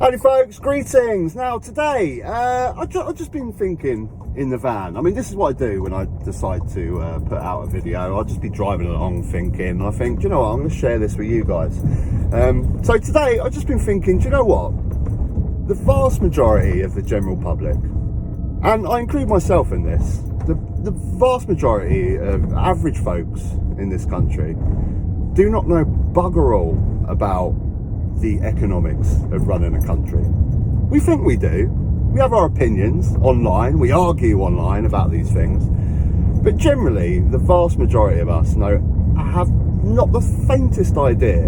Howdy folks, greetings. Now today, I've just been thinking in the van. I mean, this is what I do when I decide to put out a video. I'll just be driving along thinking, I think, do you know what, I'm going to share this with you guys. So today, I've just been thinking, do you know what? The vast majority of the general public, and I include myself in this, the vast majority of average folks in this country do not know bugger all about the economics of running a country. We think we do. We have our opinions online. We argue online about these things. But generally, the vast majority of us have not the faintest idea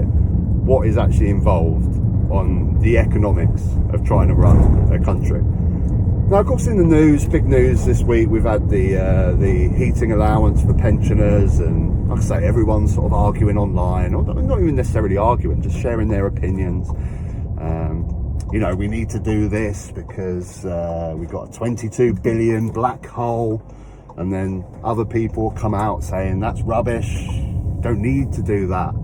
what is actually involved on the economics of trying to run a country. Now, of course, in the news, big news this week, we've had the heating allowance for pensioners, and like I say, everyone's sort of arguing online, or not even necessarily arguing, just sharing their opinions. You know, we need to do this because we've got a 22 billion black hole, and then other people come out saying that's rubbish. Don't need to do that.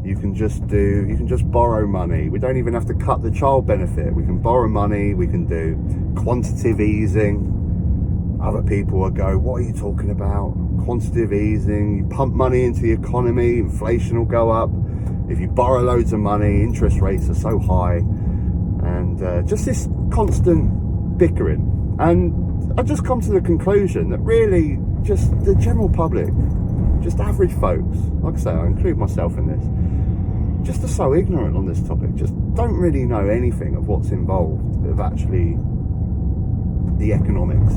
You can just borrow money. We don't even have to cut the child benefit. We can borrow money. We can do quantitative easing. Other will will go, what are you talking about? Quantitative easing. You pump money into the economy, inflation will go up. If you borrow loads of money, interest rates are so high. And just this constant bickering. And I've just come to the conclusion that really just the general public, just average folks, like I say, I include myself in this, just are so ignorant on this topic, just don't really know anything of what's involved of actually the economics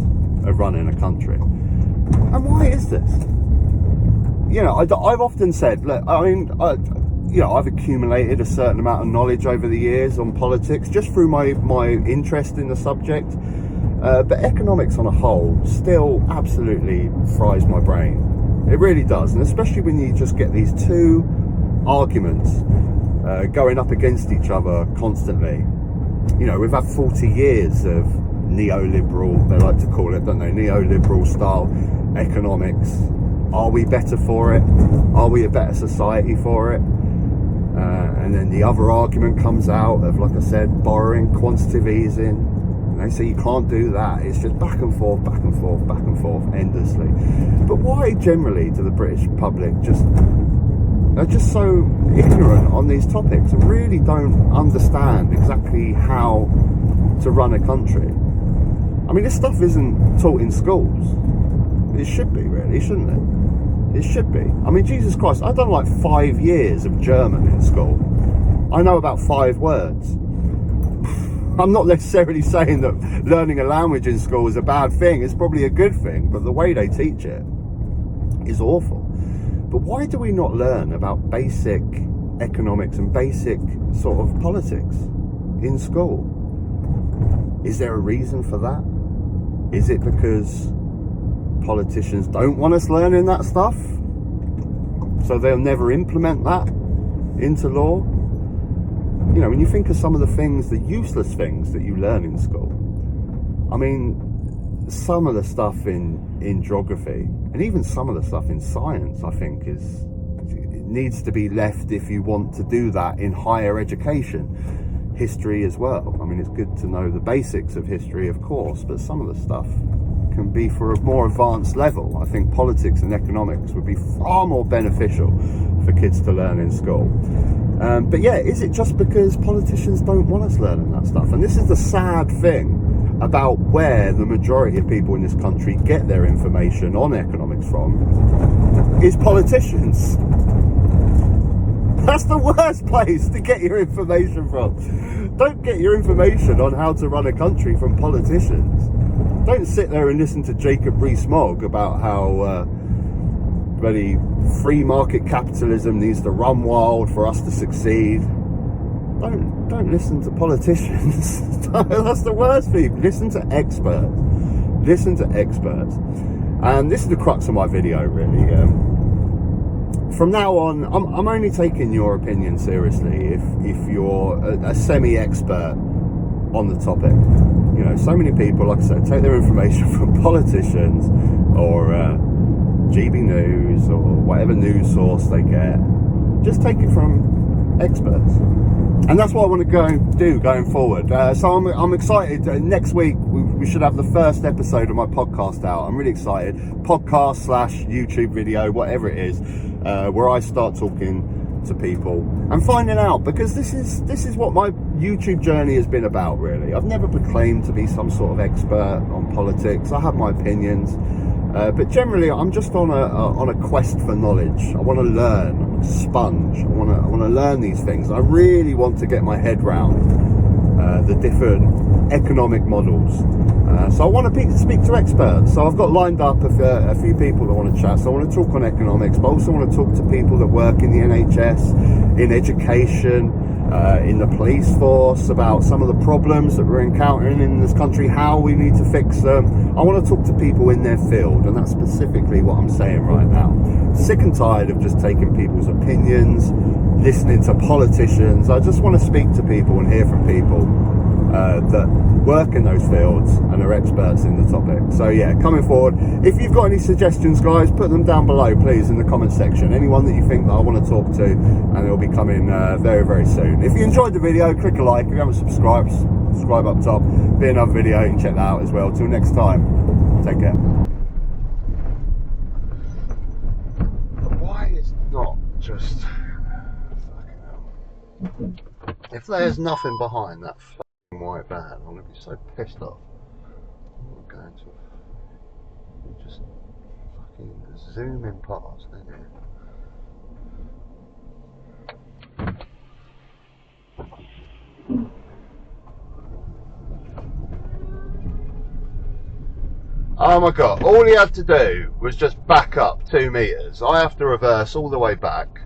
of running a country. And why is this? You know, I've often said, look, I mean, I've accumulated a certain amount of knowledge over the years on politics, just through my interest in the subject. But economics on a whole still absolutely fries my brain. It really does, and especially when you just get these two arguments going up against each other constantly. You know, we've had 40 years of neoliberal, they like to call it, don't they, neoliberal style economics. Are we better for it? Are we a better society for it? And then the other argument comes out of, like I said, borrowing, quantitative easing. They say you can't do that. It's just back and forth, back and forth, back and forth endlessly. But why generally do the British public are just so ignorant on these topics and really don't understand exactly how to run a country? I mean, this stuff isn't taught in schools. It should be, really, shouldn't it? It should be. I mean, Jesus Christ, I've done like 5 years of German in school. I know about 5 words. I'm not necessarily saying that learning a language in school is a bad thing. It's probably a good thing, but the way they teach it is awful. But why do we not learn about basic economics and basic sort of politics in school? Is there a reason for that? Is it because politicians don't want us learning that stuff, so they'll never implement that into law? You know, when you think of some of the things, the useless things that you learn in school, I mean, some of the stuff in geography, and even some of the stuff in science, I think it needs to be left if you want to do that in higher education. History as well. I mean, it's good to know the basics of history, of course, but some of the stuff can be for a more advanced level. I think politics and economics would be far more beneficial for kids to learn in school. But yeah, is it just because politicians don't want us learning that stuff? And this is the sad thing about where the majority of people in this country get their information on economics from, is politicians. That's the worst place to get your information from. Don't get your information on how to run a country from politicians. Don't sit there and listen to Jacob Rees-Mogg about how bloody free market capitalism needs to run wild for us to succeed. Don't listen to politicians. That's the worst thing. Listen to experts. Listen to experts. And this is the crux of my video, really. From now on, I'm only taking your opinion seriously if you're a semi-expert on the topic. You know, so many people, like I said, take their information from politicians or GB News or whatever news source they get. Just take it from experts. And that's what I want to go and do going forward. So I'm excited. Next week we should have the first episode of my podcast out. I'm really excited. Podcast / YouTube video, whatever it is, where I start talking to people and finding out, because this is what my YouTube journey has been about, really. I've never proclaimed to be some sort of expert on politics. I have my opinions, but generally I'm just on a quest for knowledge. I want to learn. I'm a sponge. I want to learn these things. I really want to get my head round the different economic models. So I want to speak to experts. So I've got lined up a few people that want to chat. So I want to talk on economics, but I also want to talk to people that work in the NHS, in education, in the police force, about some of the problems that we're encountering in this country, how we need to fix them. I want to talk to people in their field, and that's specifically what I'm saying right now. Sick and tired of just taking people's opinions, listening to politicians. I just want to speak to people and hear from people that work in those fields and are experts in the topic. So yeah, coming forward, if you've got any suggestions, guys, put them down below, please, in the comment section. Anyone that you think that I want to talk to, and it'll be coming very, very soon. If you enjoyed the video, click a like. If you haven't subscribed, subscribe up top. Be another video, you can check that out as well. Till next time, take care. Why is not just... If there's nothing behind that white van, I'm going to be so pissed off. I'm going to just fucking zoom in past, ain't it? Oh my god, all he had to do was just back up 2 meters. I have to reverse all the way back.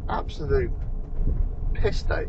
Absolute piss take.